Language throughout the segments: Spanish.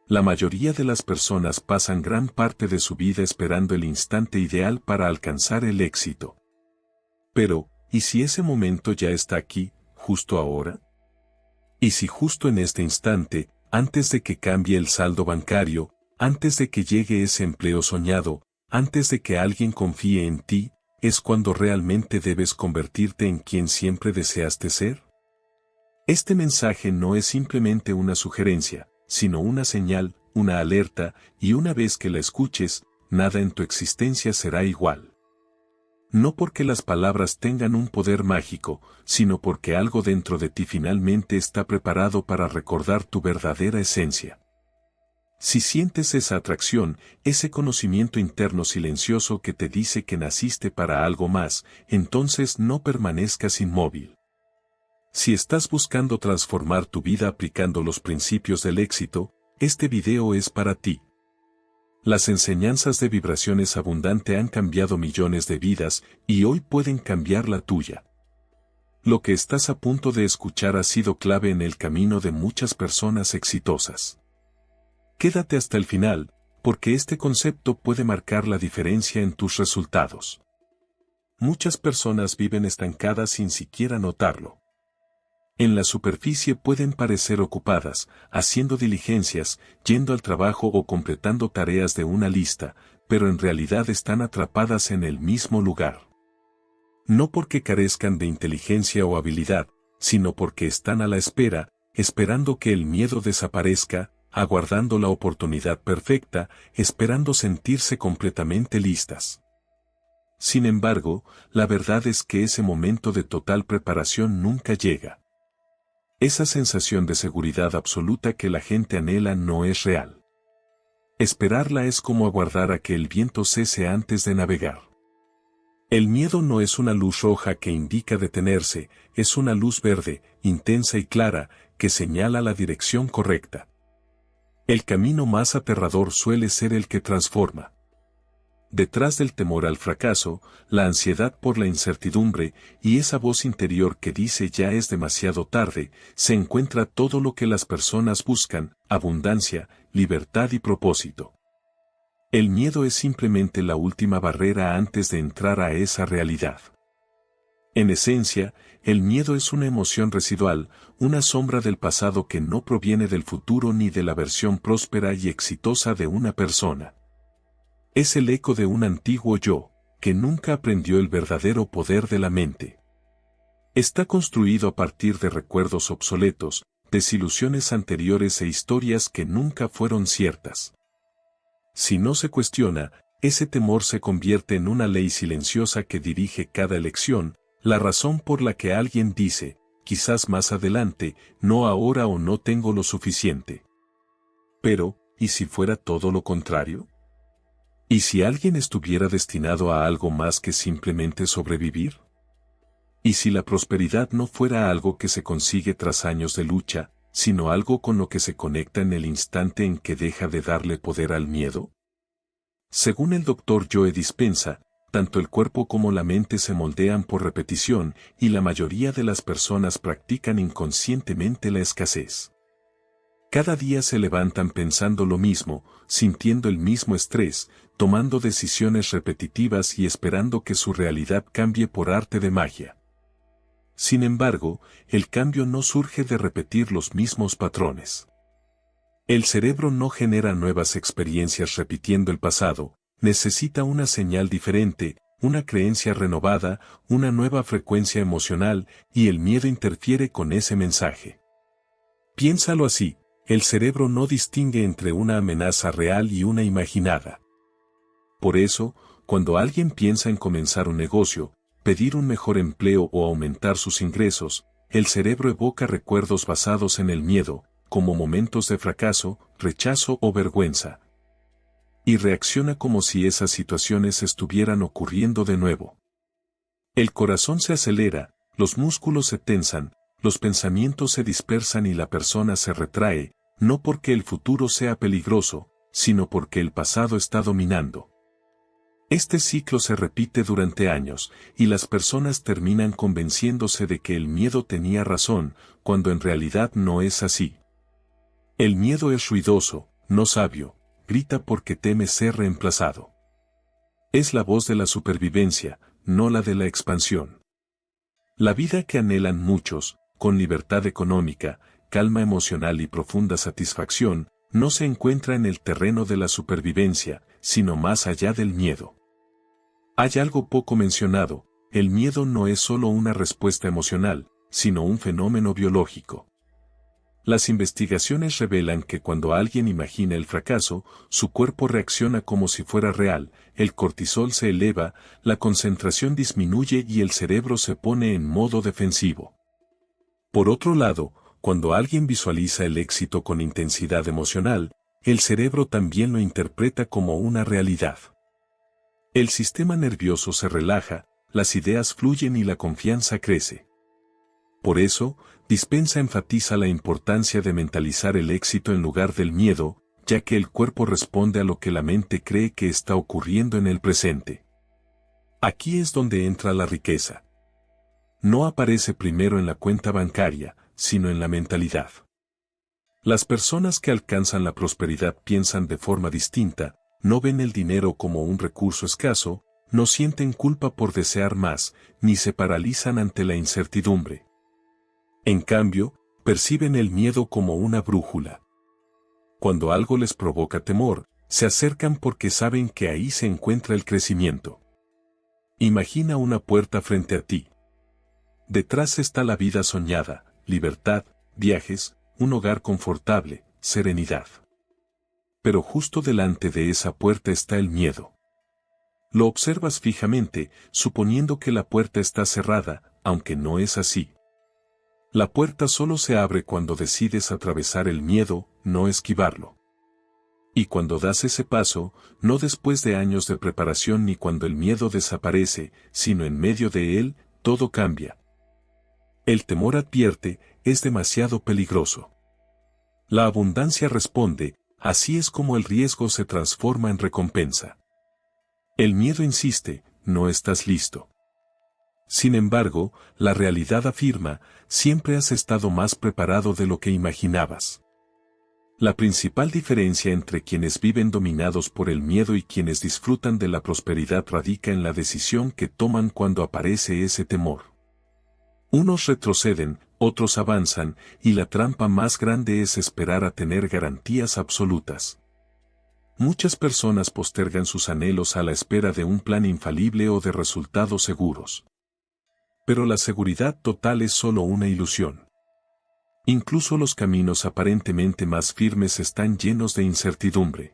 La mayoría de las personas pasan gran parte de su vida esperando el instante ideal para alcanzar el éxito. Pero, ¿y si ese momento ya está aquí, justo ahora? ¿Y si justo en este instante, antes de que cambie el saldo bancario, antes de que llegue ese empleo soñado, antes de que alguien confíe en ti, es cuando realmente debes convertirte en quien siempre deseaste ser? Este mensaje no es simplemente una sugerencia, sino una señal, una alerta, y una vez que la escuches, nada en tu existencia será igual. No porque las palabras tengan un poder mágico, sino porque algo dentro de ti finalmente está preparado para recordar tu verdadera esencia. Si sientes esa atracción, ese conocimiento interno silencioso que te dice que naciste para algo más, entonces no permanezcas inmóvil. Si estás buscando transformar tu vida aplicando los principios del éxito, este video es para ti. Las enseñanzas de Vibraciones Abundante han cambiado millones de vidas y hoy pueden cambiar la tuya. Lo que estás a punto de escuchar ha sido clave en el camino de muchas personas exitosas. Quédate hasta el final, porque este concepto puede marcar la diferencia en tus resultados. Muchas personas viven estancadas sin siquiera notarlo. En la superficie pueden parecer ocupadas, haciendo diligencias, yendo al trabajo o completando tareas de una lista, pero en realidad están atrapadas en el mismo lugar. No porque carezcan de inteligencia o habilidad, sino porque están a la espera, esperando que el miedo desaparezca, aguardando la oportunidad perfecta, esperando sentirse completamente listas. Sin embargo, la verdad es que ese momento de total preparación nunca llega. Esa sensación de seguridad absoluta que la gente anhela no es real. Esperarla es como aguardar a que el viento cese antes de navegar. El miedo no es una luz roja que indica detenerse, es una luz verde, intensa y clara, que señala la dirección correcta. El camino más aterrador suele ser el que transforma. Detrás del temor al fracaso, la ansiedad por la incertidumbre y esa voz interior que dice ya es demasiado tarde, se encuentra todo lo que las personas buscan: abundancia, libertad y propósito. El miedo es simplemente la última barrera antes de entrar a esa realidad. En esencia, el miedo es una emoción residual, una sombra del pasado que no proviene del futuro ni de la versión próspera y exitosa de una persona. Es el eco de un antiguo yo, que nunca aprendió el verdadero poder de la mente. Está construido a partir de recuerdos obsoletos, desilusiones anteriores e historias que nunca fueron ciertas. Si no se cuestiona, ese temor se convierte en una ley silenciosa que dirige cada elección, la razón por la que alguien dice, quizás más adelante, no ahora o no tengo lo suficiente. Pero, ¿y si fuera todo lo contrario? ¿Y si alguien estuviera destinado a algo más que simplemente sobrevivir? ¿Y si la prosperidad no fuera algo que se consigue tras años de lucha, sino algo con lo que se conecta en el instante en que deja de darle poder al miedo? Según el Dr. Joe Dispenza, tanto el cuerpo como la mente se moldean por repetición y la mayoría de las personas practican inconscientemente la escasez. Cada día se levantan pensando lo mismo, sintiendo el mismo estrés, tomando decisiones repetitivas y esperando que su realidad cambie por arte de magia. Sin embargo, el cambio no surge de repetir los mismos patrones. El cerebro no genera nuevas experiencias repitiendo el pasado, necesita una señal diferente, una creencia renovada, una nueva frecuencia emocional, y el miedo interfiere con ese mensaje. Piénsalo así. El cerebro no distingue entre una amenaza real y una imaginada. Por eso, cuando alguien piensa en comenzar un negocio, pedir un mejor empleo o aumentar sus ingresos, el cerebro evoca recuerdos basados en el miedo, como momentos de fracaso, rechazo o vergüenza. Y reacciona como si esas situaciones estuvieran ocurriendo de nuevo. El corazón se acelera, los músculos se tensan, los pensamientos se dispersan y la persona se retrae, no porque el futuro sea peligroso, sino porque el pasado está dominando. Este ciclo se repite durante años, y las personas terminan convenciéndose de que el miedo tenía razón, cuando en realidad no es así. El miedo es ruidoso, no sabio, grita porque teme ser reemplazado. Es la voz de la supervivencia, no la de la expansión. La vida que anhelan muchos, con libertad económica, calma emocional y profunda satisfacción, no se encuentra en el terreno de la supervivencia, sino más allá del miedo. Hay algo poco mencionado: el miedo no es solo una respuesta emocional, sino un fenómeno biológico. Las investigaciones revelan que cuando alguien imagina el fracaso, su cuerpo reacciona como si fuera real, el cortisol se eleva, la concentración disminuye y el cerebro se pone en modo defensivo. Por otro lado, cuando alguien visualiza el éxito con intensidad emocional, el cerebro también lo interpreta como una realidad. El sistema nervioso se relaja, las ideas fluyen y la confianza crece. Por eso, Dispenza enfatiza la importancia de mentalizar el éxito en lugar del miedo, ya que el cuerpo responde a lo que la mente cree que está ocurriendo en el presente. Aquí es donde entra la riqueza. No aparece primero en la cuenta bancaria, sino en la mentalidad. Las personas que alcanzan la prosperidad piensan de forma distinta, no ven el dinero como un recurso escaso, no sienten culpa por desear más, ni se paralizan ante la incertidumbre. En cambio, perciben el miedo como una brújula. Cuando algo les provoca temor, se acercan porque saben que ahí se encuentra el crecimiento. Imagina una puerta frente a ti. Detrás está la vida soñada, libertad, viajes, un hogar confortable, serenidad. Pero justo delante de esa puerta está el miedo. Lo observas fijamente, suponiendo que la puerta está cerrada, aunque no es así. La puerta solo se abre cuando decides atravesar el miedo, no esquivarlo. Y cuando das ese paso, no después de años de preparación ni cuando el miedo desaparece, sino en medio de él, todo cambia. El temor advierte, es demasiado peligroso. La abundancia responde, así es como el riesgo se transforma en recompensa. El miedo insiste, no estás listo. Sin embargo, la realidad afirma, siempre has estado más preparado de lo que imaginabas. La principal diferencia entre quienes viven dominados por el miedo y quienes disfrutan de la prosperidad radica en la decisión que toman cuando aparece ese temor. Unos retroceden, otros avanzan, y la trampa más grande es esperar a tener garantías absolutas. Muchas personas postergan sus anhelos a la espera de un plan infalible o de resultados seguros. Pero la seguridad total es solo una ilusión. Incluso los caminos aparentemente más firmes están llenos de incertidumbre.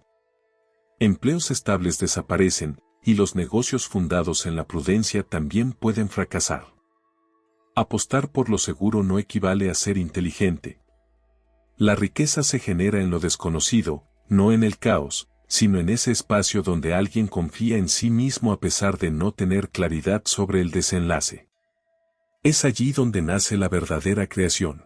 Empleos estables desaparecen, y los negocios fundados en la prudencia también pueden fracasar. Apostar por lo seguro no equivale a ser inteligente. La riqueza se genera en lo desconocido, no en el caos, sino en ese espacio donde alguien confía en sí mismo a pesar de no tener claridad sobre el desenlace. Es allí donde nace la verdadera creación.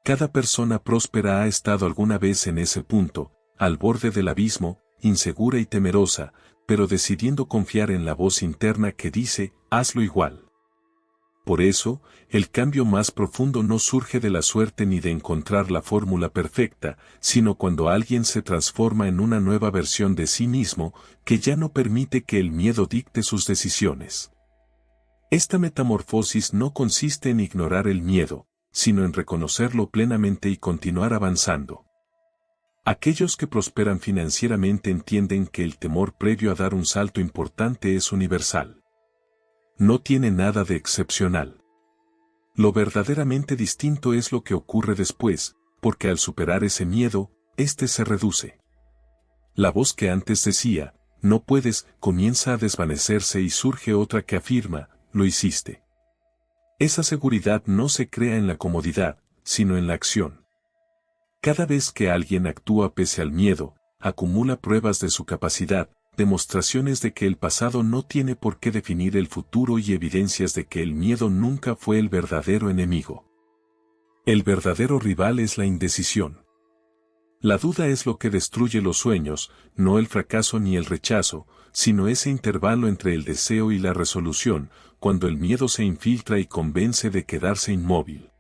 Cada persona próspera ha estado alguna vez en ese punto, al borde del abismo, insegura y temerosa, pero decidiendo confiar en la voz interna que dice, hazlo igual. Por eso, el cambio más profundo no surge de la suerte ni de encontrar la fórmula perfecta, sino cuando alguien se transforma en una nueva versión de sí mismo, que ya no permite que el miedo dicte sus decisiones. Esta metamorfosis no consiste en ignorar el miedo, sino en reconocerlo plenamente y continuar avanzando. Aquellos que prosperan financieramente entienden que el temor previo a dar un salto importante es universal. No tiene nada de excepcional. Lo verdaderamente distinto es lo que ocurre después, porque al superar ese miedo, éste se reduce. La voz que antes decía, no puedes, comienza a desvanecerse y surge otra que afirma, lo hiciste. Esa seguridad no se crea en la comodidad, sino en la acción. Cada vez que alguien actúa pese al miedo, acumula pruebas de su capacidad, demostraciones de que el pasado no tiene por qué definir el futuro y evidencias de que el miedo nunca fue el verdadero enemigo. El verdadero rival es la indecisión. La duda es lo que destruye los sueños, no el fracaso ni el rechazo, sino ese intervalo entre el deseo y la resolución, cuando el miedo se infiltra y convence de quedarse inmóvil.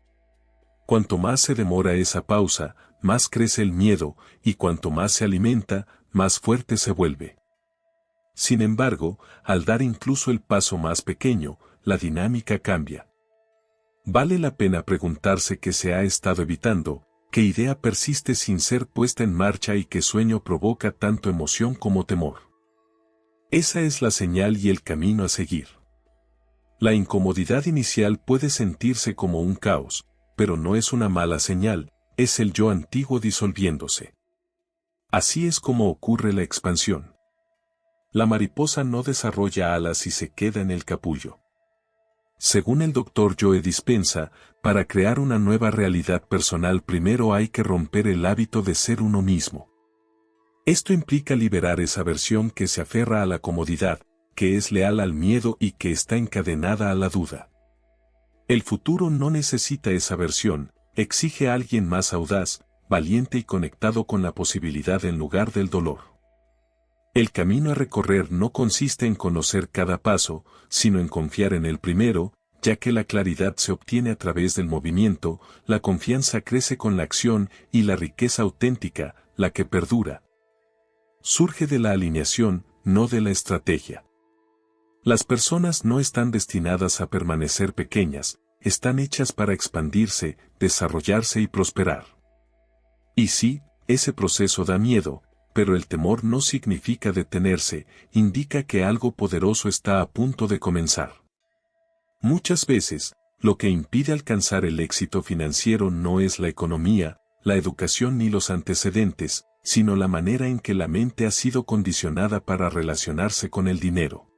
Cuanto más se demora esa pausa, más crece el miedo, y cuanto más se alimenta, más fuerte se vuelve. Sin embargo, al dar incluso el paso más pequeño, la dinámica cambia. Vale la pena preguntarse qué se ha estado evitando, qué idea persiste sin ser puesta en marcha y qué sueño provoca tanto emoción como temor. Esa es la señal y el camino a seguir. La incomodidad inicial puede sentirse como un caos, pero no es una mala señal, es el yo antiguo disolviéndose. Así es como ocurre la expansión. La mariposa no desarrolla alas y se queda en el capullo. Según el Dr. Joe Dispenza, para crear una nueva realidad personal primero hay que romper el hábito de ser uno mismo. Esto implica liberar esa versión que se aferra a la comodidad, que es leal al miedo y que está encadenada a la duda. El futuro no necesita esa versión, exige a alguien más audaz, valiente y conectado con la posibilidad en lugar del dolor. El camino a recorrer no consiste en conocer cada paso, sino en confiar en el primero, ya que la claridad se obtiene a través del movimiento, la confianza crece con la acción y la riqueza auténtica, la que perdura, surge de la alineación, no de la estrategia. Las personas no están destinadas a permanecer pequeñas, están hechas para expandirse, desarrollarse y prosperar. Y sí, ese proceso da miedo, pero el temor no significa detenerse, indica que algo poderoso está a punto de comenzar. Muchas veces, lo que impide alcanzar el éxito financiero no es la economía, la educación ni los antecedentes, sino la manera en que la mente ha sido condicionada para relacionarse con el dinero.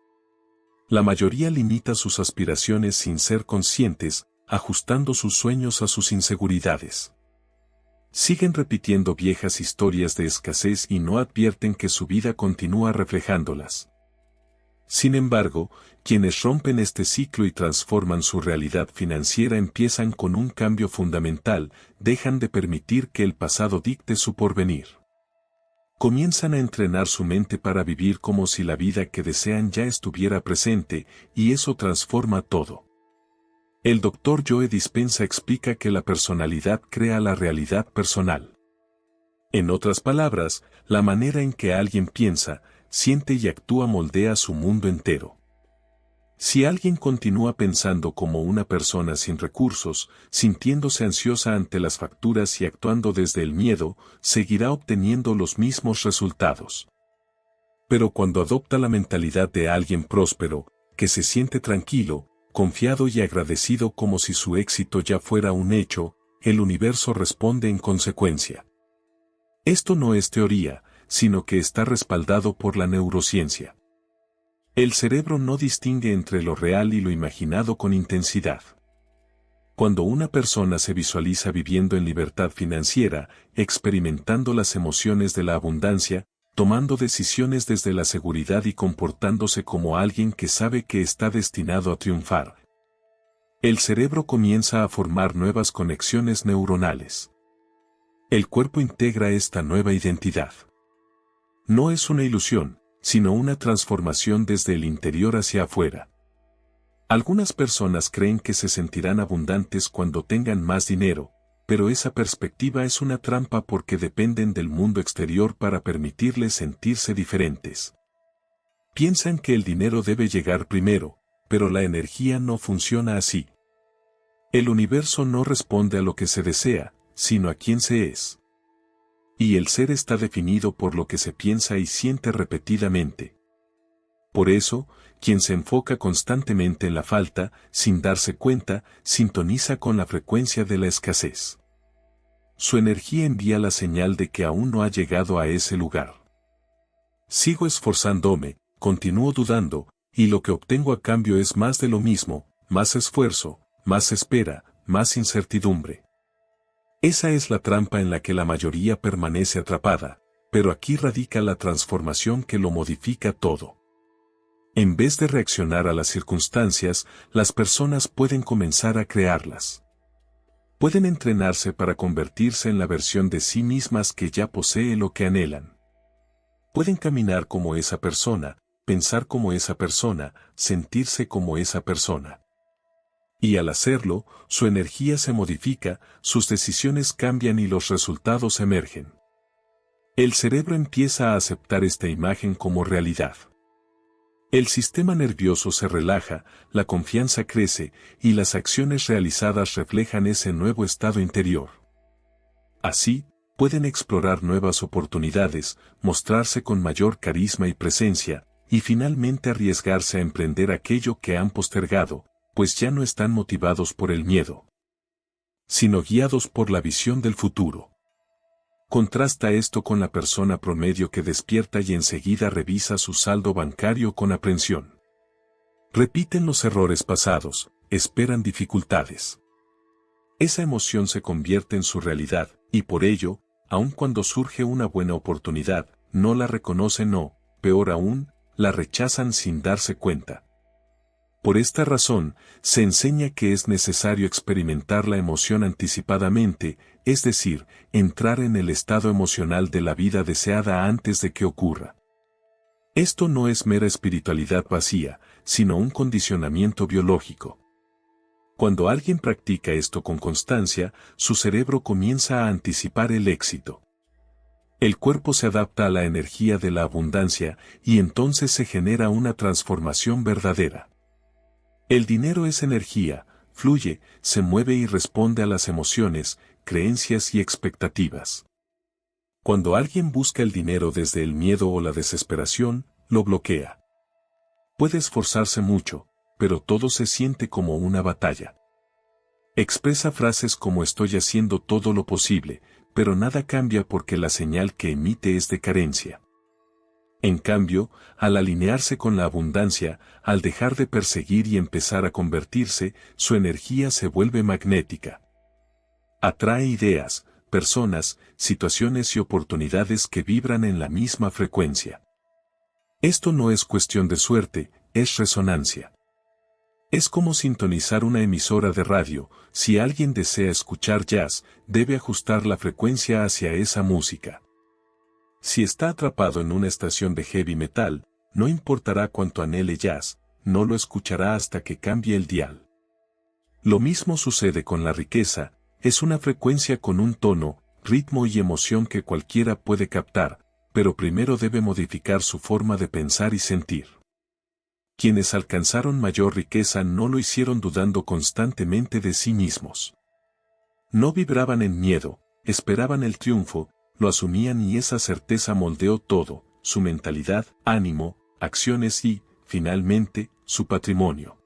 La mayoría limita sus aspiraciones sin ser conscientes, ajustando sus sueños a sus inseguridades. Siguen repitiendo viejas historias de escasez y no advierten que su vida continúa reflejándolas. Sin embargo, quienes rompen este ciclo y transforman su realidad financiera empiezan con un cambio fundamental, dejan de permitir que el pasado dicte su porvenir. Comienzan a entrenar su mente para vivir como si la vida que desean ya estuviera presente, y eso transforma todo. El Dr. Joe Dispenza explica que la personalidad crea la realidad personal. En otras palabras, la manera en que alguien piensa, siente y actúa moldea su mundo entero. Si alguien continúa pensando como una persona sin recursos, sintiéndose ansiosa ante las facturas y actuando desde el miedo, seguirá obteniendo los mismos resultados. Pero cuando adopta la mentalidad de alguien próspero, que se siente tranquilo, confiado y agradecido como si su éxito ya fuera un hecho, el universo responde en consecuencia. Esto no es teoría, sino que está respaldado por la neurociencia. El cerebro no distingue entre lo real y lo imaginado con intensidad. Cuando una persona se visualiza viviendo en libertad financiera, experimentando las emociones de la abundancia, tomando decisiones desde la seguridad y comportándose como alguien que sabe que está destinado a triunfar, el cerebro comienza a formar nuevas conexiones neuronales. El cuerpo integra esta nueva identidad. No es una ilusión, sino una transformación desde el interior hacia afuera. Algunas personas creen que se sentirán abundantes cuando tengan más dinero, pero esa perspectiva es una trampa porque dependen del mundo exterior para permitirles sentirse diferentes. Piensan que el dinero debe llegar primero, pero la energía no funciona así. El universo no responde a lo que se desea, sino a quien se es. Y el ser está definido por lo que se piensa y siente repetidamente. Por eso, quien se enfoca constantemente en la falta, sin darse cuenta, sintoniza con la frecuencia de la escasez. Su energía envía la señal de que aún no ha llegado a ese lugar. Sigo esforzándome, continúo dudando, y lo que obtengo a cambio es más de lo mismo, más esfuerzo, más espera, más incertidumbre. Esa es la trampa en la que la mayoría permanece atrapada, pero aquí radica la transformación que lo modifica todo. En vez de reaccionar a las circunstancias, las personas pueden comenzar a crearlas. Pueden entrenarse para convertirse en la versión de sí mismas que ya posee lo que anhelan. Pueden caminar como esa persona, pensar como esa persona, sentirse como esa persona. Y al hacerlo, su energía se modifica, sus decisiones cambian y los resultados emergen. El cerebro empieza a aceptar esta imagen como realidad. El sistema nervioso se relaja, la confianza crece, y las acciones realizadas reflejan ese nuevo estado interior. Así, pueden explorar nuevas oportunidades, mostrarse con mayor carisma y presencia, y finalmente arriesgarse a emprender aquello que han postergado, pues ya no están motivados por el miedo, sino guiados por la visión del futuro. Contrasta esto con la persona promedio que despierta y enseguida revisa su saldo bancario con aprensión. Repiten los errores pasados, esperan dificultades. Esa emoción se convierte en su realidad, y por ello, aun cuando surge una buena oportunidad, no la reconocen o, peor aún, la rechazan sin darse cuenta. Por esta razón, se enseña que es necesario experimentar la emoción anticipadamente, es decir, entrar en el estado emocional de la vida deseada antes de que ocurra. Esto no es mera espiritualidad vacía, sino un condicionamiento biológico. Cuando alguien practica esto con constancia, su cerebro comienza a anticipar el éxito. El cuerpo se adapta a la energía de la abundancia y entonces se genera una transformación verdadera. El dinero es energía, fluye, se mueve y responde a las emociones, creencias y expectativas. Cuando alguien busca el dinero desde el miedo o la desesperación, lo bloquea. Puede esforzarse mucho, pero todo se siente como una batalla. Expresa frases como estoy haciendo todo lo posible, pero nada cambia porque la señal que emite es de carencia. En cambio, al alinearse con la abundancia, al dejar de perseguir y empezar a convertirse, su energía se vuelve magnética. Atrae ideas, personas, situaciones y oportunidades que vibran en la misma frecuencia. Esto no es cuestión de suerte, es resonancia. Es como sintonizar una emisora de radio, si alguien desea escuchar jazz, debe ajustar la frecuencia hacia esa música. Si está atrapado en una estación de heavy metal, no importará cuánto anhele jazz, no lo escuchará hasta que cambie el dial. Lo mismo sucede con la riqueza, es una frecuencia con un tono, ritmo y emoción que cualquiera puede captar, pero primero debe modificar su forma de pensar y sentir. Quienes alcanzaron mayor riqueza no lo hicieron dudando constantemente de sí mismos. No vibraban en miedo, esperaban el triunfo, lo asumían y esa certeza moldeó todo, su mentalidad, ánimo, acciones y, finalmente, su patrimonio.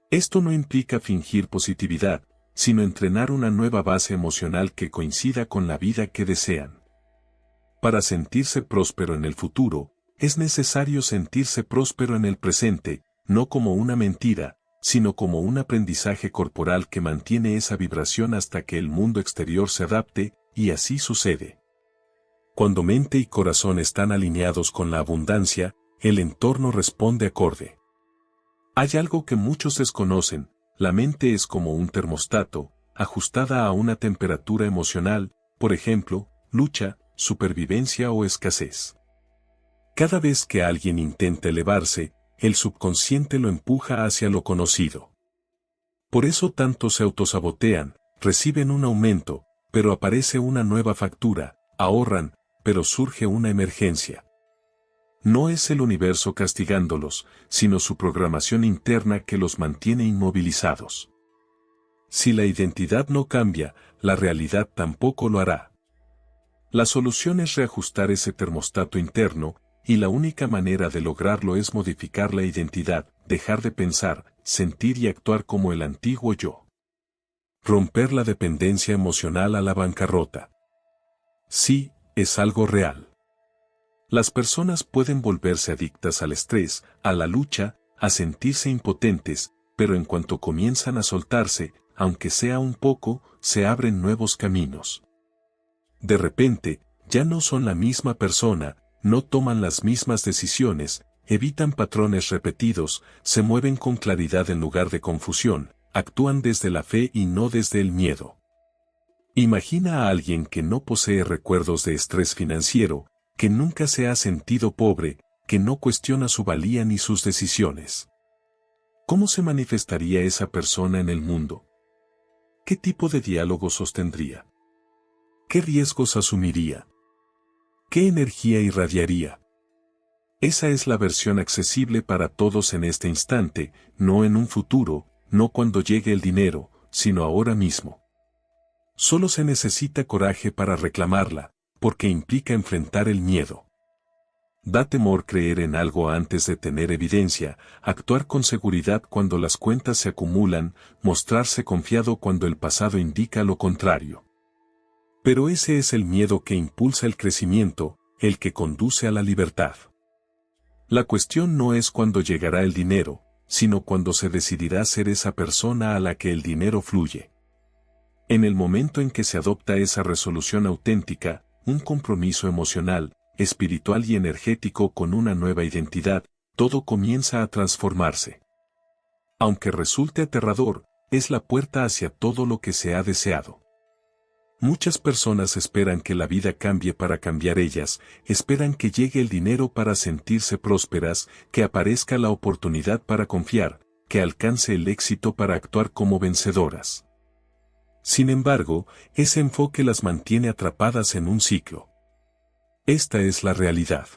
Esto no implica fingir positividad, sino entrenar una nueva base emocional que coincida con la vida que desean. Para sentirse próspero en el futuro, es necesario sentirse próspero en el presente, no como una mentira, sino como un aprendizaje corporal que mantiene esa vibración hasta que el mundo exterior se adapte, y así sucede. Cuando mente y corazón están alineados con la abundancia, el entorno responde acorde. Hay algo que muchos desconocen, la mente es como un termostato, ajustada a una temperatura emocional, por ejemplo, lucha, supervivencia o escasez. Cada vez que alguien intenta elevarse, el subconsciente lo empuja hacia lo conocido. Por eso tantos se autosabotean, reciben un aumento, pero aparece una nueva factura, ahorran, pero surge una emergencia. No es el universo castigándolos, sino su programación interna que los mantiene inmovilizados. Si la identidad no cambia, la realidad tampoco lo hará. La solución es reajustar ese termostato interno, y la única manera de lograrlo es modificar la identidad, dejar de pensar, sentir y actuar como el antiguo yo. Romper la dependencia emocional a la bancarrota. Sí, es algo real. Las personas pueden volverse adictas al estrés, a la lucha, a sentirse impotentes, pero en cuanto comienzan a soltarse, aunque sea un poco, se abren nuevos caminos. De repente, ya no son la misma persona, no toman las mismas decisiones, evitan patrones repetidos, se mueven con claridad en lugar de confusión, actúan desde la fe y no desde el miedo. Imagina a alguien que no posee recuerdos de estrés financiero, que nunca se ha sentido pobre, que no cuestiona su valía ni sus decisiones. ¿Cómo se manifestaría esa persona en el mundo? ¿Qué tipo de diálogo sostendría? ¿Qué riesgos asumiría? ¿Qué energía irradiaría? Esa es la versión accesible para todos en este instante, no en un futuro, no cuando llegue el dinero, sino ahora mismo. Solo se necesita coraje para reclamarla, porque implica enfrentar el miedo. Da temor creer en algo antes de tener evidencia, actuar con seguridad cuando las cuentas se acumulan, mostrarse confiado cuando el pasado indica lo contrario. Pero ese es el miedo que impulsa el crecimiento, el que conduce a la libertad. La cuestión no es cuándo llegará el dinero, sino cuando se decidirá ser esa persona a la que el dinero fluye. En el momento en que se adopta esa resolución auténtica, un compromiso emocional, espiritual y energético con una nueva identidad, todo comienza a transformarse. Aunque resulte aterrador, es la puerta hacia todo lo que se ha deseado. Muchas personas esperan que la vida cambie para cambiar ellas, esperan que llegue el dinero para sentirse prósperas, que aparezca la oportunidad para confiar, que alcance el éxito para actuar como vencedoras. Sin embargo, ese enfoque las mantiene atrapadas en un ciclo. Esta es la realidad.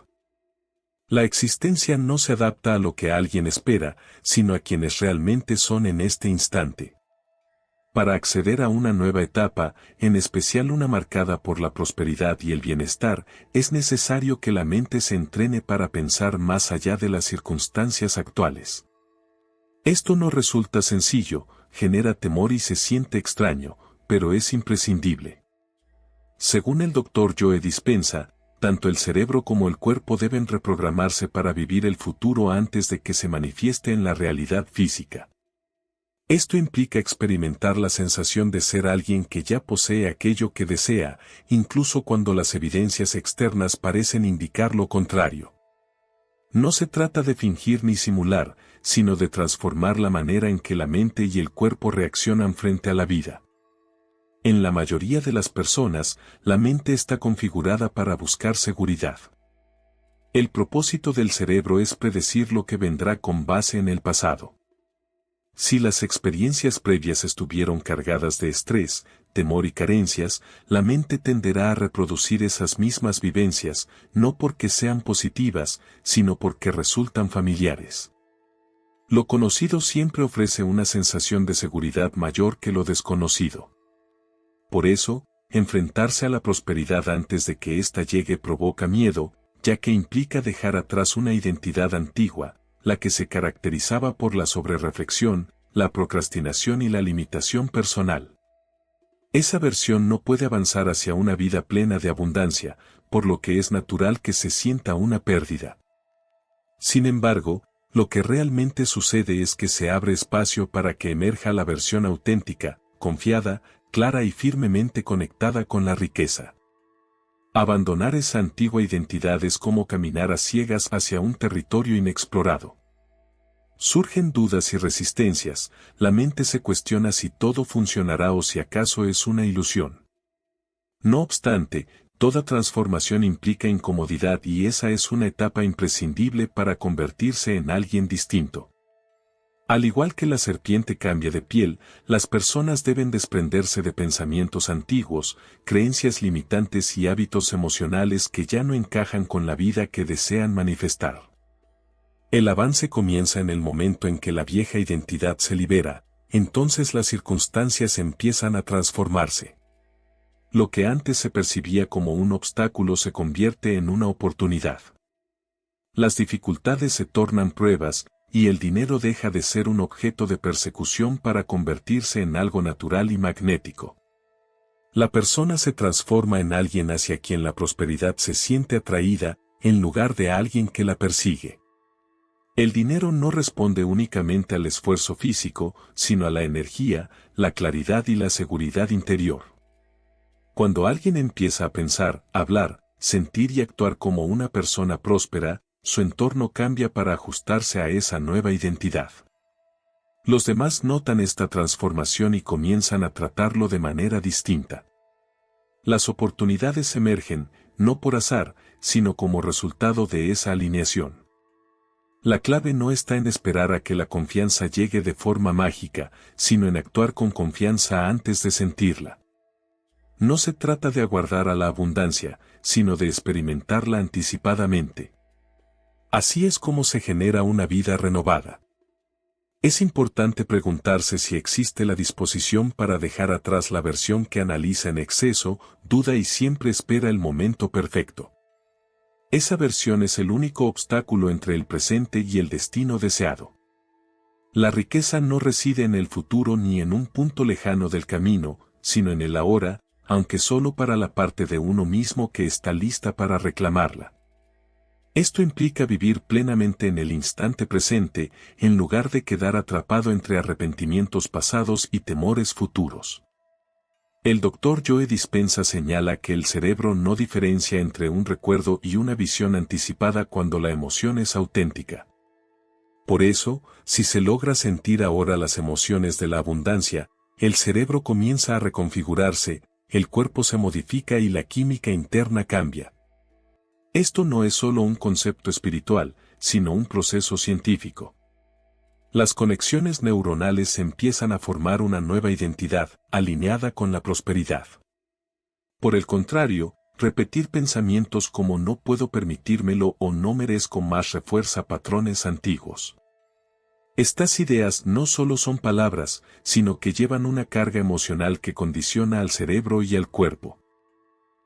La existencia no se adapta a lo que alguien espera, sino a quienes realmente son en este instante. Para acceder a una nueva etapa, en especial una marcada por la prosperidad y el bienestar, es necesario que la mente se entrene para pensar más allá de las circunstancias actuales. Esto no resulta sencillo, genera temor y se siente extraño, pero es imprescindible. Según el Dr. Joe Dispenza, tanto el cerebro como el cuerpo deben reprogramarse para vivir el futuro antes de que se manifieste en la realidad física. Esto implica experimentar la sensación de ser alguien que ya posee aquello que desea, incluso cuando las evidencias externas parecen indicar lo contrario. No se trata de fingir ni simular, sino de transformar la manera en que la mente y el cuerpo reaccionan frente a la vida. En la mayoría de las personas, la mente está configurada para buscar seguridad. El propósito del cerebro es predecir lo que vendrá con base en el pasado. Si las experiencias previas estuvieron cargadas de estrés, temor y carencias, la mente tenderá a reproducir esas mismas vivencias, no porque sean positivas, sino porque resultan familiares. Lo conocido siempre ofrece una sensación de seguridad mayor que lo desconocido. Por eso, enfrentarse a la prosperidad antes de que ésta llegue provoca miedo, ya que implica dejar atrás una identidad antigua, la que se caracterizaba por la sobrereflexión, la procrastinación y la limitación personal. Esa versión no puede avanzar hacia una vida plena de abundancia, por lo que es natural que se sienta una pérdida. Sin embargo, lo que realmente sucede es que se abre espacio para que emerja la versión auténtica, confiada, clara y firmemente conectada con la riqueza. Abandonar esa antigua identidad es como caminar a ciegas hacia un territorio inexplorado. Surgen dudas y resistencias, la mente se cuestiona si todo funcionará o si acaso es una ilusión. No obstante, toda transformación implica incomodidad y esa es una etapa imprescindible para convertirse en alguien distinto. Al igual que la serpiente cambia de piel, las personas deben desprenderse de pensamientos antiguos, creencias limitantes y hábitos emocionales que ya no encajan con la vida que desean manifestar. El avance comienza en el momento en que la vieja identidad se libera, entonces las circunstancias empiezan a transformarse. Lo que antes se percibía como un obstáculo se convierte en una oportunidad. Las dificultades se tornan pruebas, y el dinero deja de ser un objeto de persecución para convertirse en algo natural y magnético. La persona se transforma en alguien hacia quien la prosperidad se siente atraída, en lugar de alguien que la persigue. El dinero no responde únicamente al esfuerzo físico, sino a la energía, la claridad y la seguridad interior. Cuando alguien empieza a pensar, hablar, sentir y actuar como una persona próspera, su entorno cambia para ajustarse a esa nueva identidad. Los demás notan esta transformación y comienzan a tratarlo de manera distinta. Las oportunidades emergen, no por azar, sino como resultado de esa alineación. La clave no está en esperar a que la confianza llegue de forma mágica, sino en actuar con confianza antes de sentirla. No se trata de aguardar a la abundancia, sino de experimentarla anticipadamente. Así es como se genera una vida renovada. Es importante preguntarse si existe la disposición para dejar atrás la versión que analiza en exceso, duda y siempre espera el momento perfecto. Esa versión es el único obstáculo entre el presente y el destino deseado. La riqueza no reside en el futuro ni en un punto lejano del camino, sino en el ahora, aunque solo para la parte de uno mismo que está lista para reclamarla. Esto implica vivir plenamente en el instante presente, en lugar de quedar atrapado entre arrepentimientos pasados y temores futuros. El Dr. Joe Dispenza señala que el cerebro no diferencia entre un recuerdo y una visión anticipada cuando la emoción es auténtica. Por eso, si se logra sentir ahora las emociones de la abundancia, el cerebro comienza a reconfigurarse, el cuerpo se modifica y la química interna cambia. Esto no es solo un concepto espiritual, sino un proceso científico. Las conexiones neuronales empiezan a formar una nueva identidad, alineada con la prosperidad. Por el contrario, repetir pensamientos como no puedo permitírmelo o no merezco más refuerza patrones antiguos. Estas ideas no solo son palabras, sino que llevan una carga emocional que condiciona al cerebro y al cuerpo.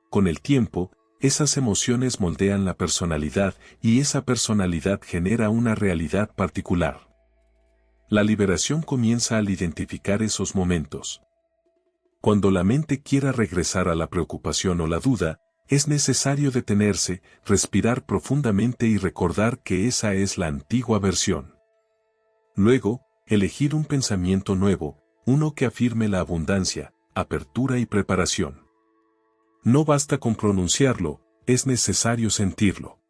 Con el tiempo, esas emociones moldean la personalidad y esa personalidad genera una realidad particular. La liberación comienza al identificar esos momentos. Cuando la mente quiera regresar a la preocupación o la duda, es necesario detenerse, respirar profundamente y recordar que esa es la antigua versión. Luego, elegir un pensamiento nuevo, uno que afirme la abundancia, apertura y preparación. No basta con pronunciarlo, es necesario sentirlo.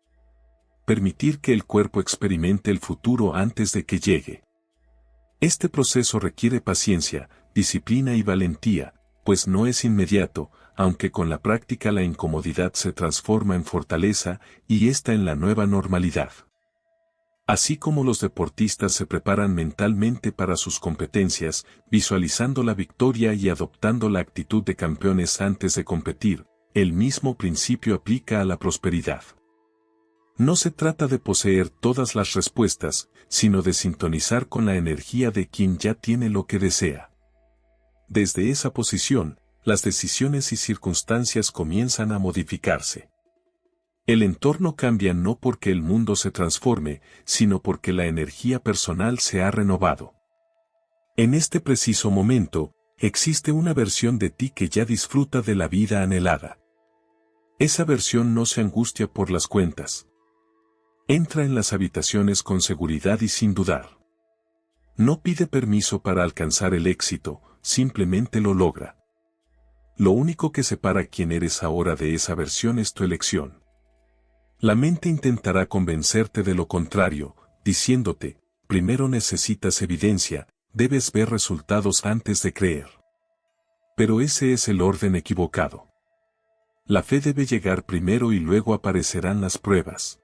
Permitir que el cuerpo experimente el futuro antes de que llegue. Este proceso requiere paciencia, disciplina y valentía, pues no es inmediato, aunque con la práctica la incomodidad se transforma en fortaleza y esta en la nueva normalidad. Así como los deportistas se preparan mentalmente para sus competencias, visualizando la victoria y adoptando la actitud de campeones antes de competir, el mismo principio aplica a la prosperidad. No se trata de poseer todas las respuestas, sino de sintonizar con la energía de quien ya tiene lo que desea. Desde esa posición, las decisiones y circunstancias comienzan a modificarse. El entorno cambia no porque el mundo se transforme, sino porque la energía personal se ha renovado. En este preciso momento, existe una versión de ti que ya disfruta de la vida anhelada. Esa versión no se angustia por las cuentas. Entra en las habitaciones con seguridad y sin dudar. No pide permiso para alcanzar el éxito, simplemente lo logra. Lo único que separa quién eres ahora de esa versión es tu elección. La mente intentará convencerte de lo contrario, diciéndote, primero necesitas evidencia, debes ver resultados antes de creer. Pero ese es el orden equivocado. La fe debe llegar primero y luego aparecerán las pruebas.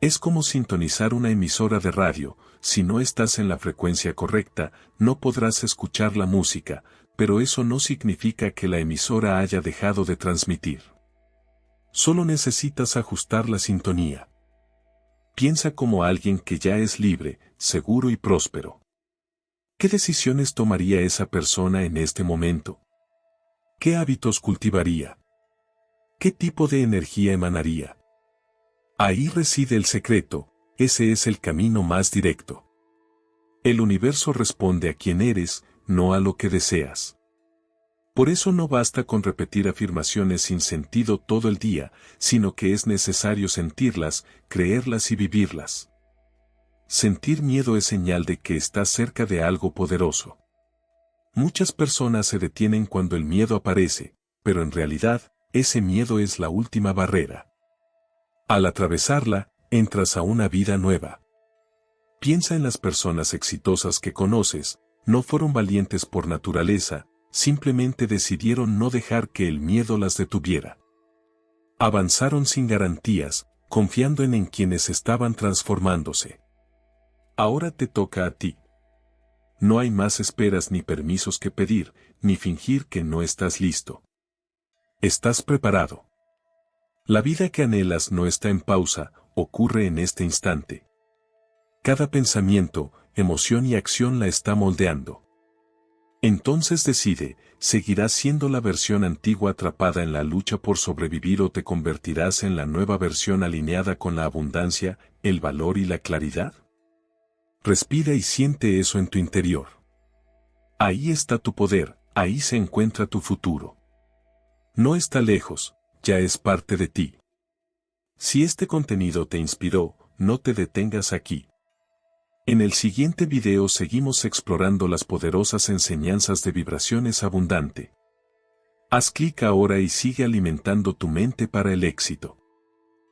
Es como sintonizar una emisora de radio, si no estás en la frecuencia correcta, no podrás escuchar la música, pero eso no significa que la emisora haya dejado de transmitir. Solo necesitas ajustar la sintonía. Piensa como alguien que ya es libre, seguro y próspero. ¿Qué decisiones tomaría esa persona en este momento? ¿Qué hábitos cultivaría? ¿Qué tipo de energía emanaría? Ahí reside el secreto, ese es el camino más directo. El universo responde a quien eres, no a lo que deseas. Por eso no basta con repetir afirmaciones sin sentido todo el día, sino que es necesario sentirlas, creerlas y vivirlas. Sentir miedo es señal de que estás cerca de algo poderoso. Muchas personas se detienen cuando el miedo aparece, pero en realidad, ese miedo es la última barrera. Al atravesarla, entras a una vida nueva. Piensa en las personas exitosas que conoces, no fueron valientes por naturaleza, simplemente decidieron no dejar que el miedo las detuviera. Avanzaron sin garantías, confiando en quienes estaban transformándose. Ahora te toca a ti. No hay más esperas ni permisos que pedir, ni fingir que no estás listo. Estás preparado. La vida que anhelas no está en pausa, ocurre en este instante. Cada pensamiento, emoción y acción la está moldeando. Entonces decide, ¿seguirás siendo la versión antigua atrapada en la lucha por sobrevivir o te convertirás en la nueva versión alineada con la abundancia, el valor y la claridad? Respira y siente eso en tu interior. Ahí está tu poder, ahí se encuentra tu futuro. No está lejos, ya es parte de ti. Si este contenido te inspiró, no te detengas aquí. En el siguiente video seguimos explorando las poderosas enseñanzas de vibraciones abundante. Haz clic ahora y sigue alimentando tu mente para el éxito.